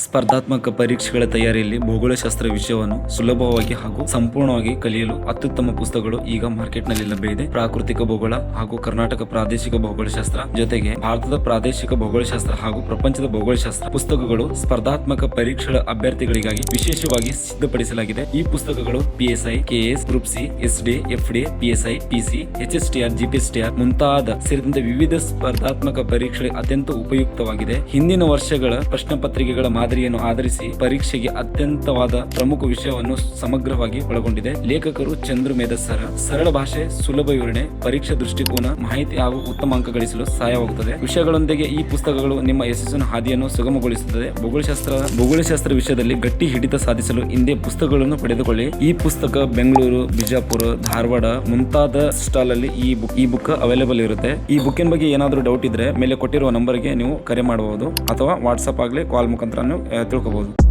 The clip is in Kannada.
ಸ್ಪರ್ಧಾತ್ಮಕ ಪರೀಕ್ಷೆಗಳ ತಯಾರಿಯಲ್ಲಿ ಭೂಗೋಳಶಾಸ್ತ್ರ ವಿಷಯವನ್ನು ಸುಲಭವಾಗಿ ಹಾಗೂ ಸಂಪೂರ್ಣವಾಗಿ ಕಲಿಯಲು ಅತ್ಯುತ್ತಮ ಪುಸ್ತಕಗಳು ಈಗ ಮಾರ್ಕೆಟ್ನಲ್ಲಿ ಲಭ್ಯವಿದೆ. ಪ್ರಾಕೃತಿಕ ಭೂಗೋಳ ಹಾಗೂ ಕರ್ನಾಟಕ ಪ್ರಾದೇಶಿಕ ಭೌಗೋಳಶಾಸ್ತ್ರ ಜೊತೆಗೆ ಭಾರತದ ಪ್ರಾದೇಶಿಕ ಭೌಗೋಳಶಾಸ್ತ್ರ ಹಾಗೂ ಪ್ರಪಂಚದ ಭೌಗೋಳಶಾಸ್ತ್ರ ಪುಸ್ತಕಗಳು ಸ್ಪರ್ಧಾತ್ಮಕ ಪರೀಕ್ಷೆಗಳ ಅಭ್ಯರ್ಥಿಗಳಿಗಾಗಿ ವಿಶೇಷವಾಗಿ ಸಿದ್ಧಪಡಿಸಲಾಗಿದೆ. ಈ ಪುಸ್ತಕಗಳು PSI, KS, group C, SD, FD, PSI, PC, HSTR, GPSTR ಮುಂತಾದ ಸೇರಿದಂತೆ ವಿವಿಧ ಸ್ಪರ್ಧಾತ್ಮಕ ಪರೀಕ್ಷೆಗಳಿಗೆ ಅತ್ಯಂತ ಉಪಯುಕ್ತವಾಗಿದೆ. ಹಿಂದಿನ ವರ್ಷಗಳ ಪ್ರಶ್ನೆ ಪತ್ರಿಕೆಗಳ ಮಾದರಿಯನ್ನು ಆಧರಿಸಿ ಪರೀಕ್ಷೆಗೆ ಅತ್ಯಂತವಾದ ಪ್ರಮುಖ ವಿಷಯವನ್ನು ಸಮಗ್ರವಾಗಿ ಒಳಗೊಂಡಿದೆ. ಲೇಖಕರು ಚಂದ್ರು ಮೇಧಸ್ಸರ ಸರಳ ಭಾಷೆ, ಸುಲಭ ವಿವರಣೆ, ಪರೀಕ್ಷಾ ದೃಷ್ಟಿಕೋನ, ಮಾಹಿತಿ ಹಾಗೂ ಉತ್ತಮ ಅಂಕ ಗಳಿಸಲು ಸಹಾಯವಾಗುತ್ತದೆ. ವಿಷಯಗಳೊಂದಿಗೆ ಈ ಪುಸ್ತಕಗಳು ನಿಮ್ಮ ಯಶಸ್ಸಿನ ಹಾದಿಯನ್ನು ಸುಗಮಗೊಳಿಸುತ್ತದೆ. ಭೂಗೋಳಶಾಸ್ತ್ರ ವಿಷಯದಲ್ಲಿ ಗಟ್ಟಿ ಹಿಡಿತ ಸಾಧಿಸಲು ಹಿಂದೆ ಪುಸ್ತಕಗಳನ್ನು ಪಡೆದುಕೊಳ್ಳಿ. ಈ ಪುಸ್ತಕ ಬೆಂಗಳೂರು, ಬಿಜಾಪುರ, ಧಾರವಾಡ ಮುಂತಾದ ಸ್ಟಾಲ್ ಅಲ್ಲಿ ಈ ಬುಕ್ ಅವೈಲೇಬಲ್ ಇರುತ್ತೆ. ಈ ಬುಕ್ಕಿನ ಬಗ್ಗೆ ಏನಾದರೂ ಡೌಟ್ ಇದ್ರೆ ಮೇಲೆ ಕೊಟ್ಟಿರುವ ನಂಬರ್ಗೆ ನೀವು ಕರೆ ಮಾಡಬಹುದು ಅಥವಾ ವಾಟ್ಸ್ಆಪ್ ಆಗಲಿ ಕಾಲ್ ಮುಖಾಂತರ ತಿಳ್ಕೋಬಹುದು.